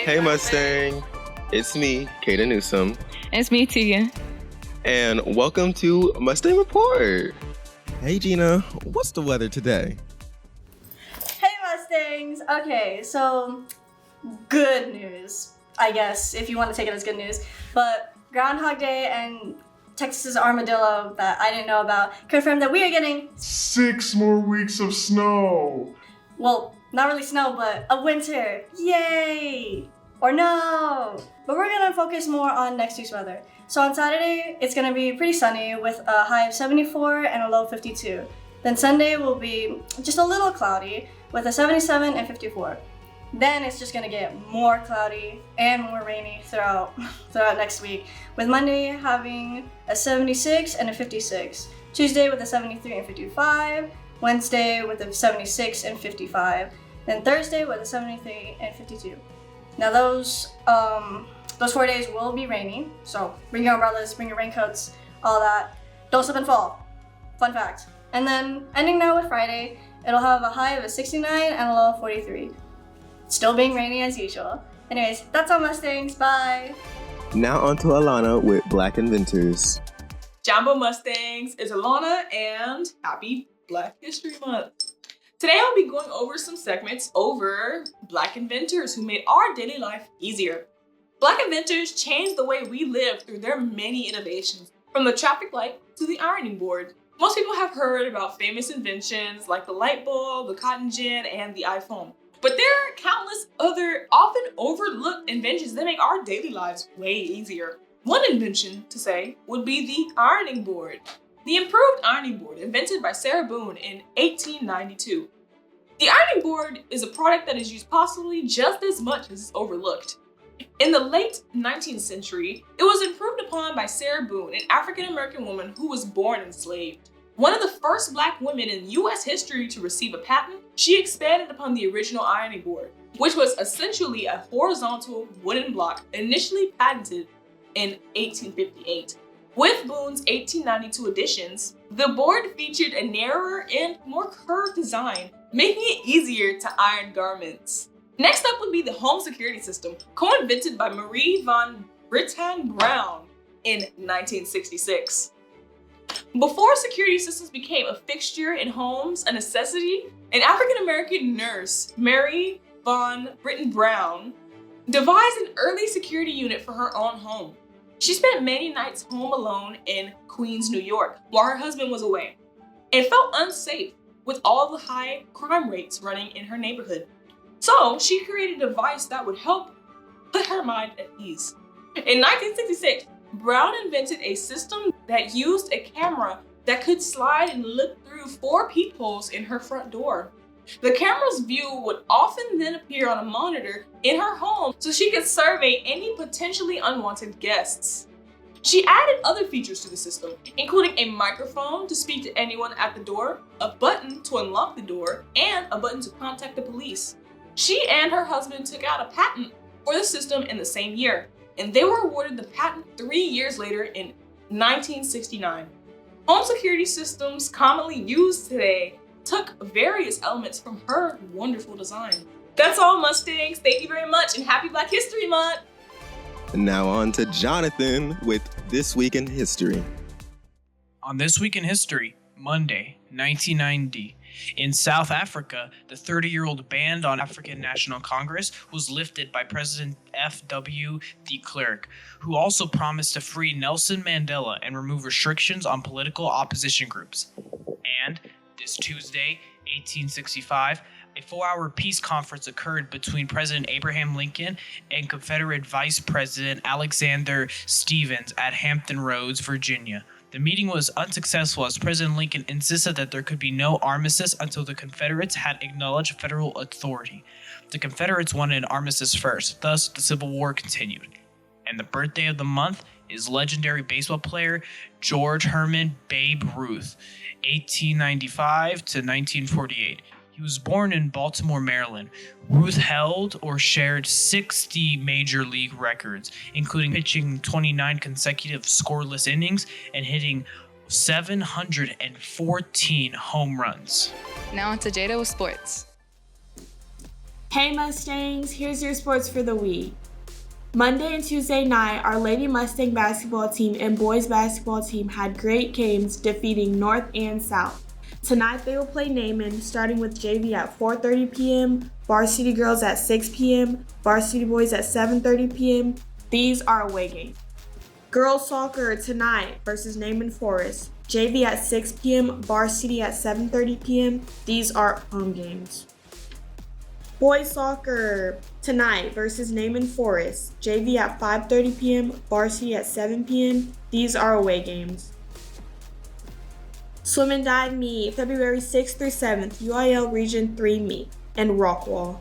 Hey Mustang, it's me, Kata Newsom, It's me, Tegan. and welcome to Mustang Report. Hey Gina, what's the weather today? Hey Mustangs! Okay, so good news, I guess, if you want to take it as good news. But Groundhog Day and Texas's armadillo that I didn't know about confirmed that we are getting 6 more weeks of snow. well, not really snow, but a winter. Yay! Or no! But we're gonna focus more on next week's weather. So on Saturday, it's gonna be pretty sunny with a high of 74 and a low of 52. Then Sunday will be just a little cloudy with a 77 and 54. Then it's just gonna get more cloudy and more rainy throughout next week, with Monday having a 76 and a 56. Tuesday with a 73 and 55. Wednesday with a 76 and 55. Then Thursday with a 73 and 52. Now those 4 days will be rainy, so bring your umbrellas, bring your raincoats, all that. Don't slip and fall. Fun fact. And then ending now with Friday, it'll have a high of a 69 and a low of 43. Still being rainy as usual. Anyways, that's all Mustangs. Bye. Now on to Alana with Black Inventors. Jambo Mustangs, it's Alana, and happy Black History Month. Today I'll be going over some segments over Black inventors who made our daily life easier. Black inventors changed the way we live through their many innovations, from the traffic light to the ironing board. Most people have heard about famous inventions like the light bulb, the cotton gin, and the iPhone. But there are countless other often overlooked inventions that make our daily lives way easier. One invention, to say, would be the ironing board. The improved ironing board, invented by Sarah Boone in 1892. The ironing board is a product that is used possibly just as much as it's overlooked. In the late 19th century, it was improved upon by Sarah Boone, an African-American woman who was born enslaved. One of the first Black women in U.S. history to receive a patent, she expanded upon the original ironing board, which was essentially a horizontal wooden block initially patented in 1858. With Boone's 1892 additions, the board featured a narrower and more curved design, making it easier to iron garments. Next up would be the home security system, co-invented by Marie von Brittan Brown in 1966. Before security systems became a fixture in homes, a necessity, an African-American nurse, Mary von Brittan Brown, devised an early security unit for her own home. She spent many nights home alone in Queens, New York, while her husband was away, and felt unsafe with all the high crime rates running in her neighborhood. So she created a device that would help put her mind at ease. In 1966, Brown invented a system that used a camera that could slide and look through 4 peepholes in her front door. The camera's view would often then appear on a monitor in her home so she could survey any potentially unwanted guests. She added other features to the system, including a microphone to speak to anyone at the door, a button to unlock the door, and a button to contact the police. She and her husband took out a patent for the system in the same year, and they were awarded the patent 3 years later in 1969. Home security systems commonly used today took various elements from her wonderful design. That's all, Mustangs. Thank you very much, and happy Black History Month! Now on to Jonathan with This Week in History. On This Week in History, Monday, 1990, in South Africa, the 30-year-old ban on African National Congress was lifted by President F.W. de Klerk, who also promised to free Nelson Mandela and remove restrictions on political opposition groups. And this Tuesday, 1865, a 4-hour peace conference occurred between President Abraham Lincoln and Confederate Vice President Alexander Stephens at Hampton Roads, Virginia. The meeting was unsuccessful as President Lincoln insisted that there could be no armistice until the Confederates had acknowledged federal authority. The Confederates wanted an armistice first, thus the Civil War continued. And the birthday of the month is legendary baseball player George Herman Babe Ruth, 1895 to 1948. He was born in Baltimore, Maryland. Ruth held or shared 60 major league records, including pitching 29 consecutive scoreless innings and hitting 714 home runs. Now on to Jada with sports. Hey Mustangs, here's your sports for the week. Monday and Tuesday night, our Lady Mustang basketball team and boys basketball team had great games defeating North and South. Tonight they will play Naaman, starting with JV at 4:30 p.m., varsity girls at 6 p.m., varsity boys at 7:30 p.m. These are away games. Girls soccer tonight versus Naaman Forest, JV at 6 p.m., varsity at 7:30 p.m. These are home games. Boys soccer tonight versus Naaman Forest, JV at 5:30 p.m., varsity at 7 p.m. These are away games. Swim and dive meet February 6th through 7th, UIL Region 3 meet and Rockwall.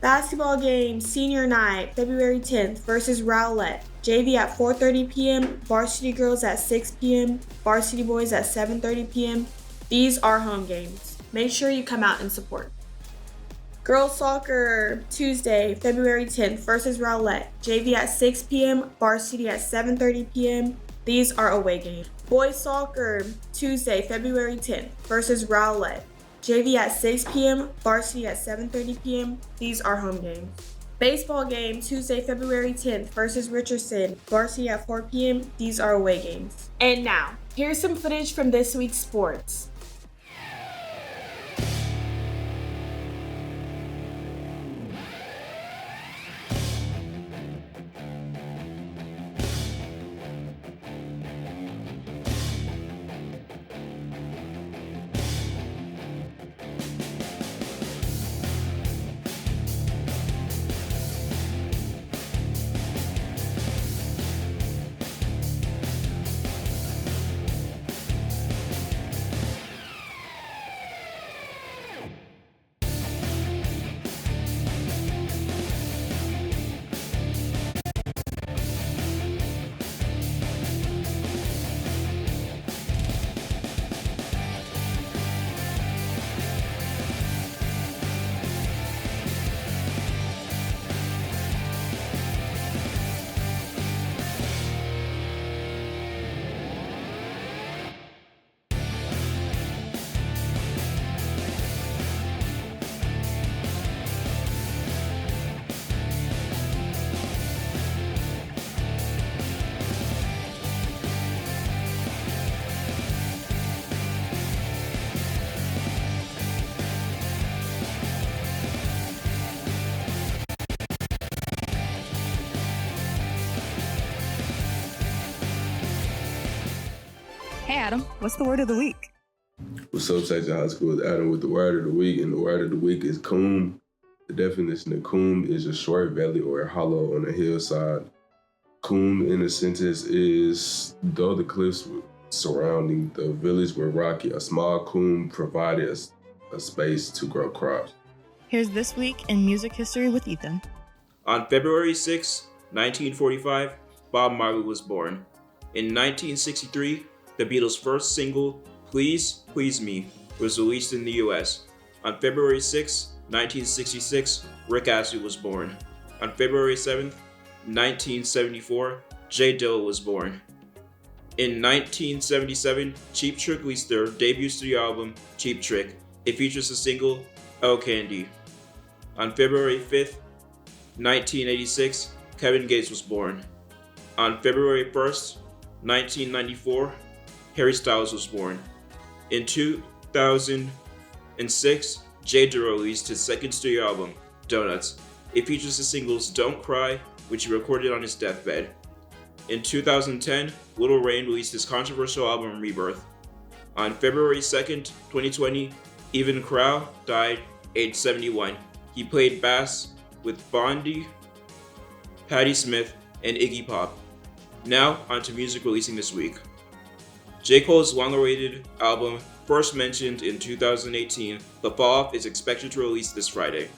Basketball game senior night February 10th versus Rowlett, JV at 4:30 p.m., varsity girls at 6 p.m., varsity boys at 7:30 p.m. These are home games. Make sure you come out and support. Girls soccer Tuesday, February 10th versus Rowlett, JV at 6 p.m., varsity at 7:30 p.m. These are away games. Boys soccer Tuesday, February 10th versus Rowlett, JV at 6 p.m., varsity at 7:30 p.m. These are home games. Baseball game Tuesday, February 10th versus Richardson, varsity at 4 p.m. These are away games. And now, here's some footage from this week's sports. Hey Adam, what's the word of the week? What's up, Section High School? It's Adam with the word of the week, and the word of the week is coombe. The definition of coombe is a short valley or a hollow on a hillside. Coombe in a sentence is, though the cliffs surrounding the village were rocky, a small coombe provided a space to grow crops. Here's This Week in Music History with Ethan. On February 6, 1945, Bob Marley was born. In 1963, the Beatles' first single, Please, Please Me, was released in the US. On February 6, 1966, Rick Astley was born. On February 7, 1974, Jay Dilla was born. In 1977, Cheap Trick released their debut studio album, Cheap Trick. It features the single, Oh Candy. On February 5th, 1986, Kevin Gates was born. On February 1st, 1994, Harry Styles was born. In 2006, Jay Dilla released his second studio album, Donuts. It features the singles Don't Cry, which he recorded on his deathbed. In 2010, Lil Wayne released his controversial album, Rebirth. On February 2nd, 2020, Evan Crow died, aged 71. He played bass with Bondi, Patti Smith, and Iggy Pop. Now, onto music releasing this week. J. Cole's long-awaited album, first mentioned in 2018, The Fall Off, is expected to release this Friday.